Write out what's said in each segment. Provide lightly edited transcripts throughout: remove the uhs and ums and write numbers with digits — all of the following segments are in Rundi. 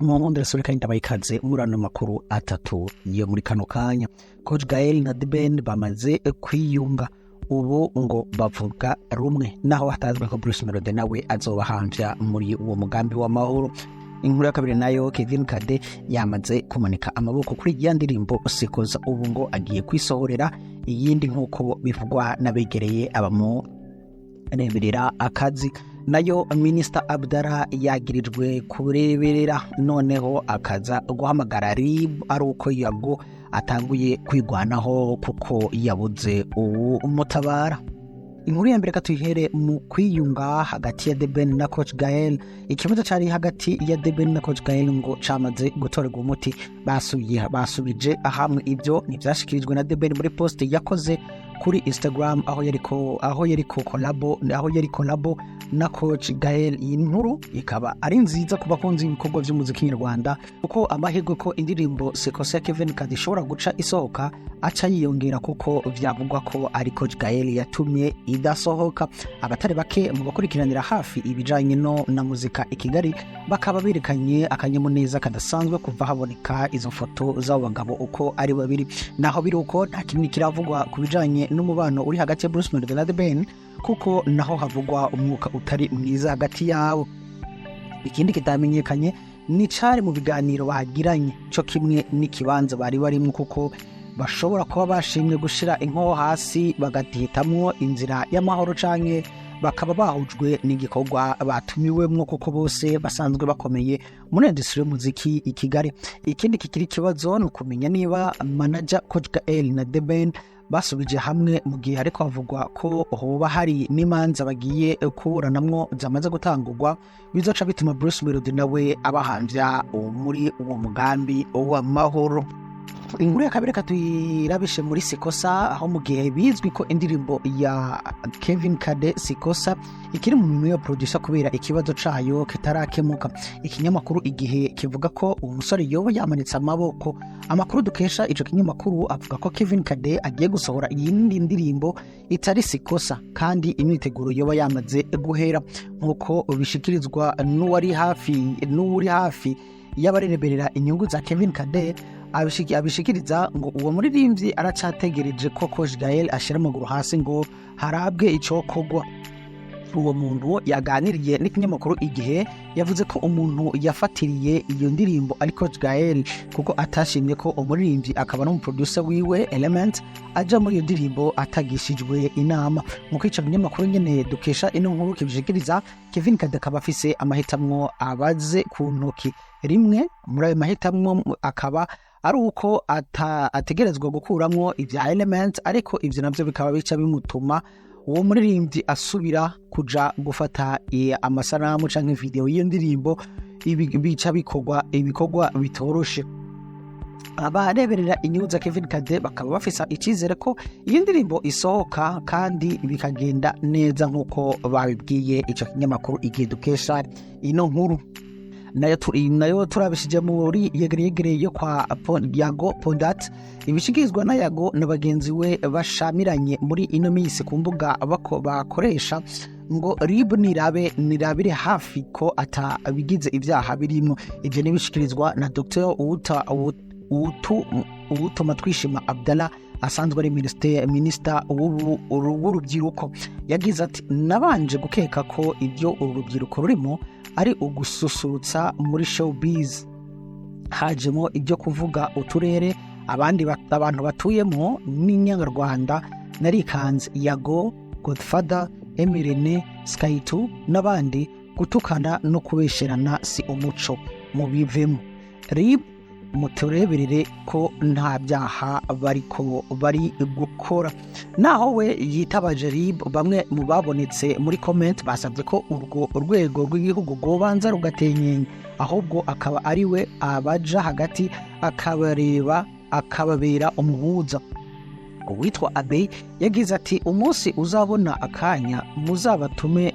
Mwongondera sureka ndabayikaze murano makuru atatu yo muri kano kanya. Coach Gael na The Ben bamaze kwiyunga ubu ngo bavuga rumwe naho hatazwe ko Bruce Melodie nawe azobahanja muri uwo mugambi w'amahoro. Inkuru ya kabiri nayo Kevin Kade yamaze kumanika amaboko kuri ya ndirimbo sikoza ubu ngo agiye kwisohorera iyindi nkuko bivugwa nabegereye abamo neberera akazi. Nayo Minister Abdara yagirijwe kureberera noneho akaza guhamagara RIB aruko Yago atanguye kwigwanaho kuko yabuze umutabara. Inkuru ya mbere katuyihere mu kwiyunga hagati ya The Ben na Coach Gael. Ikibazo cari hagati ya The Ben na Coach Gael ngo camaze gutorerwa umuti, basubije ahamwe. Ibyo nivyashikirijwe na The Ben muri post yakoze kuri Instagram aho yariko collabo na Coach Gael. Iyi nkuru ikaba ari nziza ku bakunzi ibikorwa by'umuziki nyarwanda kuko amahirwe ko indirimbo Sekosa ya Kevin Kade ishobora guca isohoka aca yiyongera kuko vyavugwa ko ari Coach Gael yatumye idasohoka. Abatari bake mu bakurikiranira hafi ibijanye no na muzika i Kigali bakaba berekanye akanyamuneza kadasanzwe kuva haboneka izo foto z'abo bagabo uko ari babiri. Naho biruko nta kintu kiravugwa ku bijanye n'umubano uri hagati ya Bruce Melodie na The Ben kuko naho havugwa umwuka utari mwiza hagati yabo. Ikindi kitamenyekanye ni cari mu biganiro bagiranye cyo kimwe n'ikibanza bari barimo kuko bashobora kuba bashimye gushira inko hasi bagatihitamwo inzira y'amahoro canke bakaba bahujwe n'igikorwa batumiwemwo kuko bose basanzwe bakomeye muri industry y'umuziki i Kigali. Ikindi kikiri kibazo no kumenya niba manager Coach Gael na The Ben basubije hamwe mu gihe ariko havugwa ko hoba hari n'imanza bagiye kuburanamwo zamaze gutangurwa bizoca bituma Bruce Melodie nawe abahamvya muri uwo mugambi w'amahoro. Inkuru ya kabiri katuyirabishe muri Sikosa aho mu gihe bizwi ko indirimbo ya Kevin Kade Sikosa ikiri mu minwe ya producer kubera ikibazo cayo kitarakemuka. Ikinyamakuru Igihe kivuga ko umusore yobo yamanitse amaboko. Amakuru dukesha ico kinyamakuru avuga ko Kevin Kade agiye gusohora iyindi ndirimbo itari Sikosa kandi imyiteguro yoba yamaze guhera nkuko bishikirizwa n'uri hafi y'abareberera inyungu za Kevin Kade. Abishikiriza ngo uwo muririmbyi aracategereje ko Coach Gael ashira amaguru hasi ngo harabwe icokogwa. Uwo muntu yaganiriye n'ikinyamakuru Igihe yavuze ko umuntu yafatiriye iyo ndirimbo ari Coach Gael kuko atashimye ko umuririmbyi akaba no producer wiwe Element aja muri iyo ndirimbo atagishijwe inama. Mu kwica kinyamakuru nyene dukesha ino nkuru kibishikiriza Kevin Kade akaba afise amahitamwo abaze ku ntoki rimwe. Muri ayo mahitamwo akaba ari uko ategerezwa gukuramwo ivya Element, ariko ivyo navyo bikaba bica bimutuma uwo muririmbyi asubira kuja gufata amasanamu canke video y'iyo ndirimbo. Bica ibikorwa bitoroshe. Abareberera inyungu za Kevin Kade bakaba bafisa icizere ko iyo ndirimbo isohoka kandi bikagenda neza nkuko babibwiye ico kinyamakuru Igihe dukesha ino nkuru. Nayo turabishije muri yegere yo kwa Yago Pondat. Ibishikizwa na Yago na bagenzi we bashamiranye muri ino misi ku mbuga bakoresha ngo RIB nirabire hafi ko atabigize ibyaha birimo. Ivyo nibishikirizwa na Dr. Uwutuma Twishima Abdallah asanzwe ari minister w'urubyiruko. Yagize ati nabanje gukeka ko ibyo urubyiruko rurimo ari ugususurutsa muri showbiz, hajemo ibyo kuvuga uturere abantu batuyemo n'inyarwanda. Narikanze Yago, Godfather, Emirene, Sky2 n'abandi gutukana no kubesherana si umuco, mubivemo. RIB mutureberere ko nta byaha bari gukora. Naho we yitabaje RIB, bamwe mu babonetse muri comment basabye ko urwo urwego rw'igihugu gobanza rugatenyenye, ahubwo akaba ari we abaja hagati akababera umuhuza. Uwitwa Abe yagize ati umunsi uzabona akanya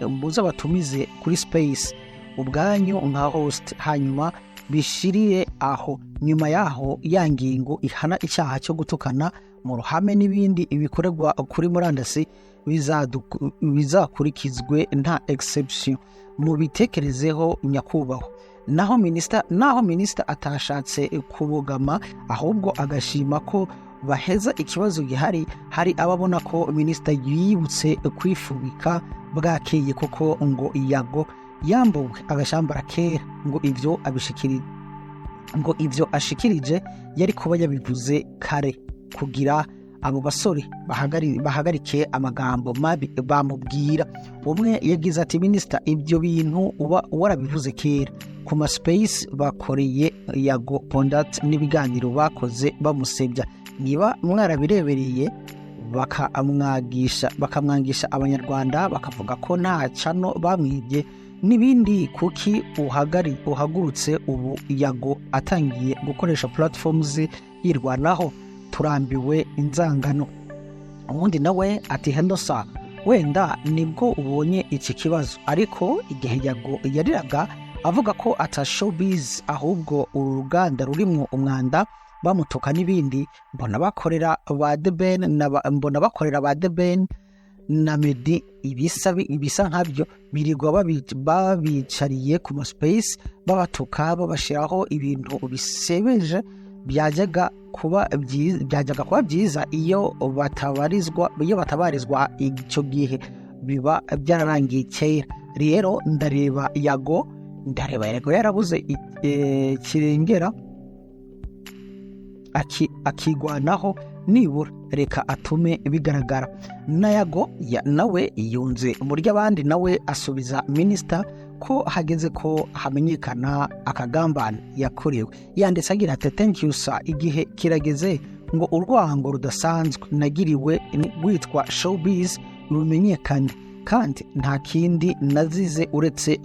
muzabatumize kuri space ubwanyu nka host, hanyuma bishiriye aho. Nyuma yaho ya ngingo ihana icyaha cyo gutukana mu ruhame n'ibindi ibikorerwa kuri murandasi bizakurikizwe nta exception. Mubitekerezeho nyakubahwa. naho minisita atashatse kubogama ahubwo agashima ko baheza ikibazo gihari. Hari ababona ko minisita yibutse kwifubika bwakeye kuko ngo Yago yambuwe agashambara kera ngo ivyo ashikirije yari kuba yabivuze kare kugira abo basore bahagarike amagambo mabi bamubwira. Umwe yagize ati minisita ibyo bintu uba warabivuze kera ku ma space bakoreye Yago Pondat n'ibiganiro bakoze bamusebya, niba mwarabirebereye bakamwangisha abanyarwanda bakavuga ko nta cano bamwibye n'ibindi. Kuki uhagurutse ubu Yago atangiye gukoresha platforms yirwanaho? Turambiwe inzangano. Ubundi nawe ati hendosa wenda nibwo ubonye iki kibazo, ariko igihe Yago yariraga avuga ko ata showbiz ahubwo uruganda rurimwo umwanda bamutoka n'ibindi, mbona bakorera ba The Ben na Meddy ibisa nkabyo birirwa babicariye ku space babatuka babashiraho ibintu bisebeje byajyaga kuba byiza iyo batabarizwa icyo gihe biba byararangiye kera. Rero ndareba Yago yarabuze kirengera akigwanaho, nibura reka atume bigaragara. Na Yago nawe yunze umurya abandi, nawe asubiza minisita ko hageze ko hamenyekana akagambana yakorewe. Yanditse agira ati thank you sir, igihe kirageze ngo urwango rudasanzwe nagiriwe witwa showbiz rumenyekane, kandi nta kindi nazize uretse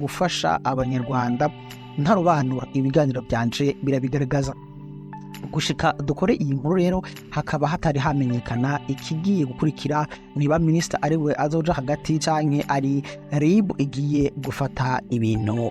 gufasha abanyarwanda ntarobanura. Ibiganiro byanje birabigaragaza. Gushika dukore iyi nkuru rero hakaba hatari hamenyekana ikigiye gukurikira, niba minisita ari we azoja hagati canke ari RIB igiye gufata ibintu